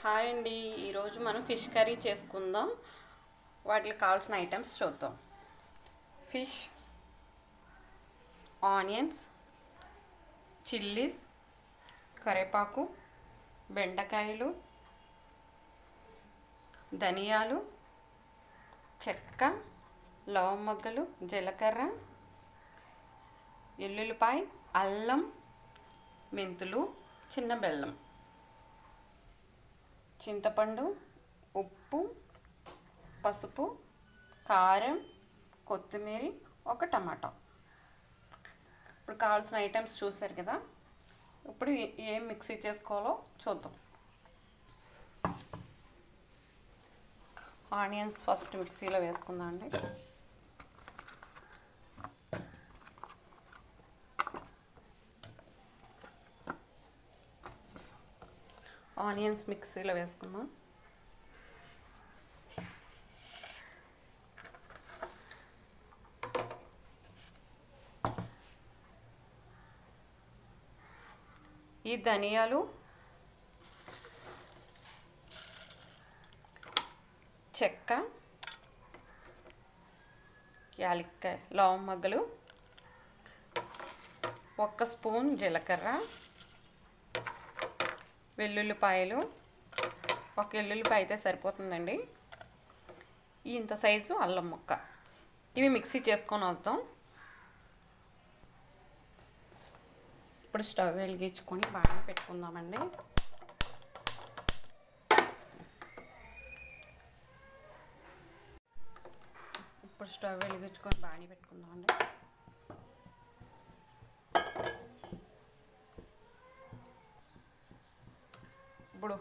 Hi అండి, ఈరోజు మనం ఫిష్ కర్రీ చేసుకుందాం. వాటికి కావాల్సిన ఐటమ్స్ చూద్దాం. ఫిష్, ఆనియన్స్, చిల్లీస్, కరివేపాకు, బెండకాయలు, ధనియాలు, చెక్క, లవంగ మొగ్గలు, జీలకర్ర, ఎల్లుల్లిపాయ, అల్లం, మెంతులు, చిన్న బెల్లం, చింతపండు, ఉప్పు, పసుపు, కారం, కొత్తిమీర, ఒక టమాటా. ఇప్పుడు కావాల్సిన ఐటమ్స్ చూసారు కదా. ఇప్పుడు ఏం మిక్సీ చేసుకోవాలో చూద్దాం. ఆనియన్స్ ఫస్ట్ మిక్సీలో వేసుకుందాం అండి. ఆనియన్స్ మిక్సీలో వేసుకుందాం. ఈ ధనియాలు, చెక్క, యాలక్కాయ, లవంగ మొగ్గలు, 1 స్పూన్ జీలకర్ర, వెల్లుల్లిపాయలు, 1 ఎల్లుల్లిపాయ అయితే సరిపోతుందండి. ఇంత సైజు అల్లం ముక్క. ఇవి మిక్సీ చేసుకొని వద్దాం. ఇప్పుడు స్టవ్ వెలిగించుకొని బాగా పెట్టుకుందామండి. ఇప్పుడు స్టవ్ వెలిగించుకొని బాగా పెట్టుకుందామండి. ఇప్పుడు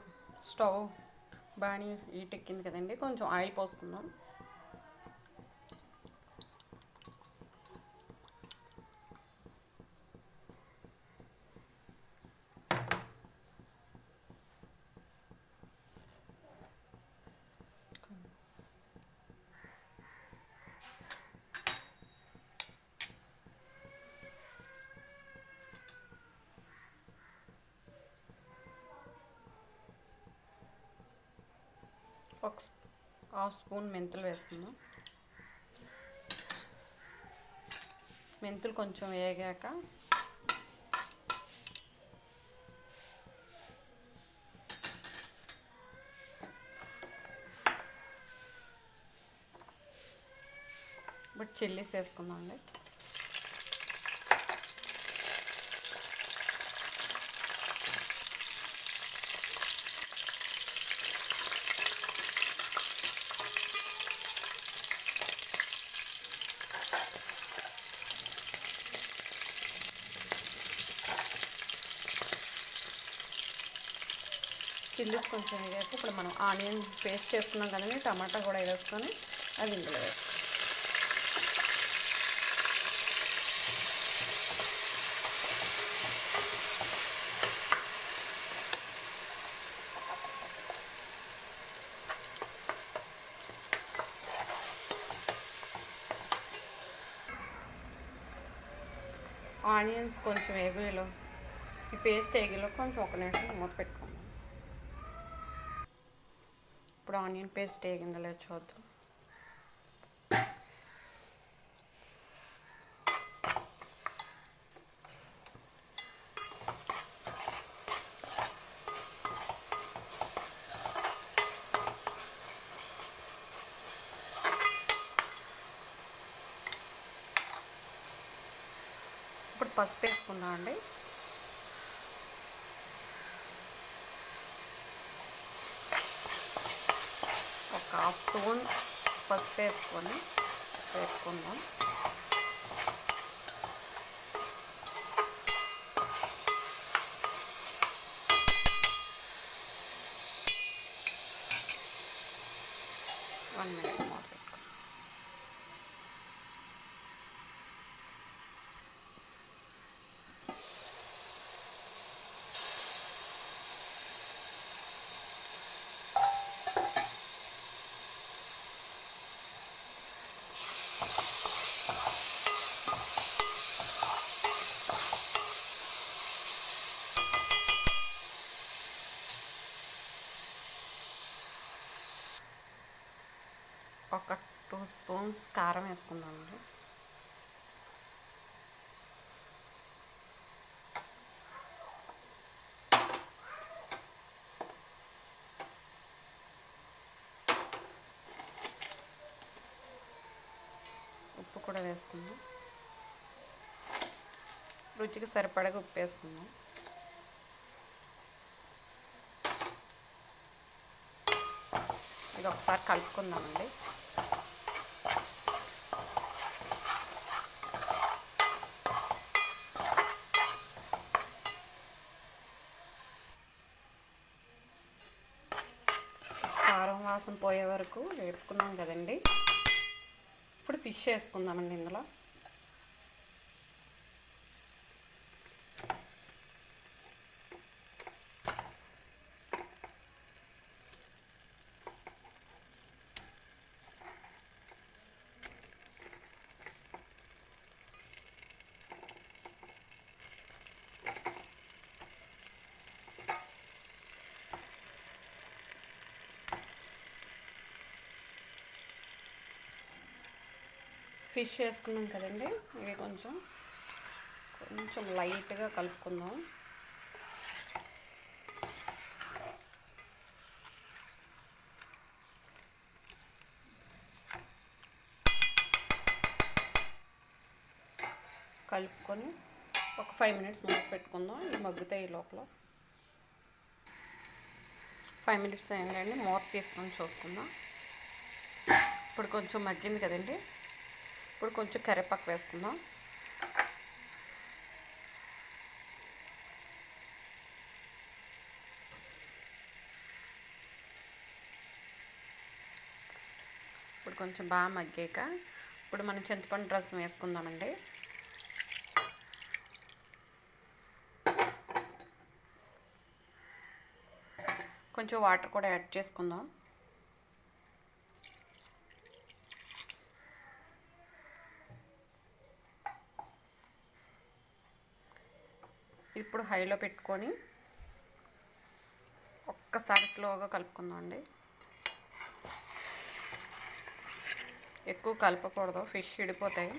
స్టవ్ బాగా హీట్ ఎక్కింది కదండి, కొంచెం ఆయిల్ పోసుకుందాం. ఒక 1/2 స్పూన్ మెంతులు వేసుకుందాం. మెంతులు కొంచెం వేగాక ఇప్పుడు చిల్లీస్ వేసుకుందాం అండి. చిల్లీస్ కొంచెం వేగాక ఇప్పుడు మనం ఆనియన్ పేస్ట్ చేసుకున్నాం కదండి, టమాటా కూడా వేసుకొని అది ఇందులో వేస్తాం. ఆనియన్స్ కొంచెం వేగేలో, ఈ పేస్ట్ వేగేలో కొంచెం 1 నిమిషం మూత పెట్టుకుందాం. ఇప్పుడు ఆనియన్ పేస్ట్ వేగిందో లేదో చూద్దాం. ఇప్పుడు పసుపు వేసుకుందాం అండి. ఒక 1/2 స్పూన్ పసుపు వేసుకొని వేసుకుందాం. వన్ మినిట్ మూత పెట్టుకుందాం. ఒక 2 స్పూన్స్ కారం వేసుకుందామండి. ఉప్పు కూడా వేసుకుందాం. రుచికి సరిపడగా ఉప్పు వేసుకుందాం. ఇది ఒకసారి కలుపుకుందామండి. కారం వాసన పోయే వరకు వేపుకున్నాం కదండి. ఇప్పుడు ఫిష్ వేసుకుందామండి ఇందులో. ఫిష్ వేసుకున్నాం కదండి. ఇవి కొంచెం లైట్గా కలుపుకుందాం. కలుపుకొని ఒక 5 మినిట్స్ మూత పెట్టుకుందాం. ఇవి మగ్గుతాయి లోపల. 5 మినిట్స్ అయిందండి. మూత తీసుకొని చూసుకుందాం. ఇప్పుడు కొంచెం మగ్గింది కదండి. ఇప్పుడు కొంచెం కరివేపాకు వేసుకుందాం. ఇప్పుడు కొంచెం బాగా మగ్గాక ఇప్పుడు మనం చింతపండు రసం వేసుకుందామండి. కొంచెం వాటర్ కూడా యాడ్ చేసుకుందాం. ఇప్పుడు హైలో పెట్టుకొని ఒక్కసారి స్లోగా కలుపుకుందాం అండి. ఎక్కువ కలపకూడదు, ఫిష్ విడిపోతాయి.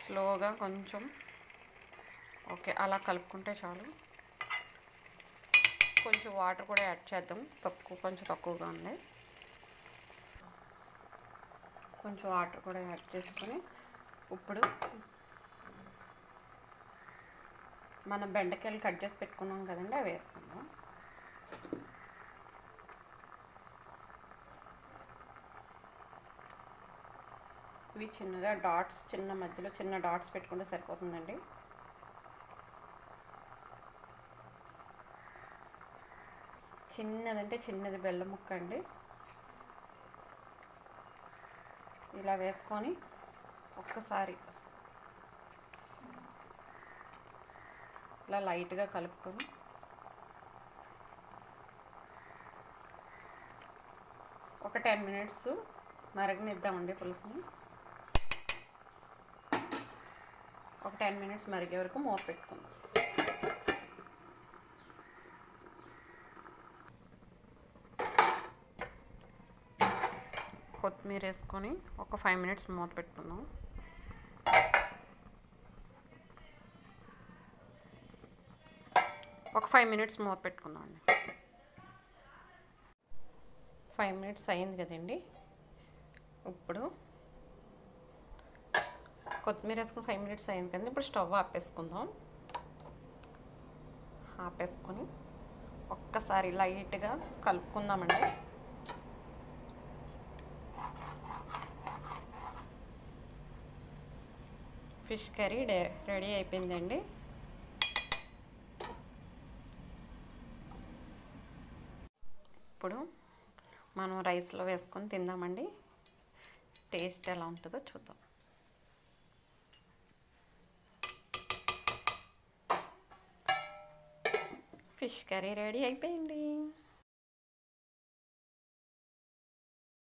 స్లోగా కొంచెం ఓకే అలా కలుపుకుంటే చాలు. కొంచెం వాటర్ కూడా యాడ్ చేద్దాం. కొంచెం తక్కువగా ఉంది. కొంచెం వాటర్ కూడా యాడ్ చేసుకొని ఇప్పుడు మనం బెండకాయలు కట్ చేసి పెట్టుకున్నాం కదండి, అవి వేసుకుందాం. ఇవి చిన్నగా డాట్స్, మధ్యలో చిన్న డాట్స్ పెట్టుకుంటే సరిపోతుందండి. చిన్నదంటే చిన్నది బెల్లం ముక్క అండి. ఇలా వేసుకొని ఒక్కసారి ఇలా లైట్గా కలుపుకొని ఒక 10 మినిట్స్ మరగనిద్దామండి పులుసుని. ఒక 10 మినిట్స్ మరిగే వరకు మూత పెట్టుకుందాం. కొత్తిమీర వేసుకొని ఒక 5 మినిట్స్ మూత పెట్టుకుందాం. ఒక 5 మినిట్స్ మూత పెట్టుకుందాం అండి. 5 మినిట్స్ అయింది కదండి. ఇప్పుడు కొత్తిమీర వేసుకుని 5 మినిట్స్ అయింది కదండి. ఇప్పుడు స్టవ్ ఆపేసుకుందాం. ఆపేసుకొని ఒక్కసారి లైట్గా కలుపుకుందామండి. ఫిష్ కర్రీ రెడీ అయిపోయిందండి. ఇప్పుడు మనం రైస్లో వేసుకొని తిందామండి. టేస్ట్ ఎలా ఉంటుందో చూద్దాం. ఫిష్ కర్రీ రెడీ అయిపోయింది.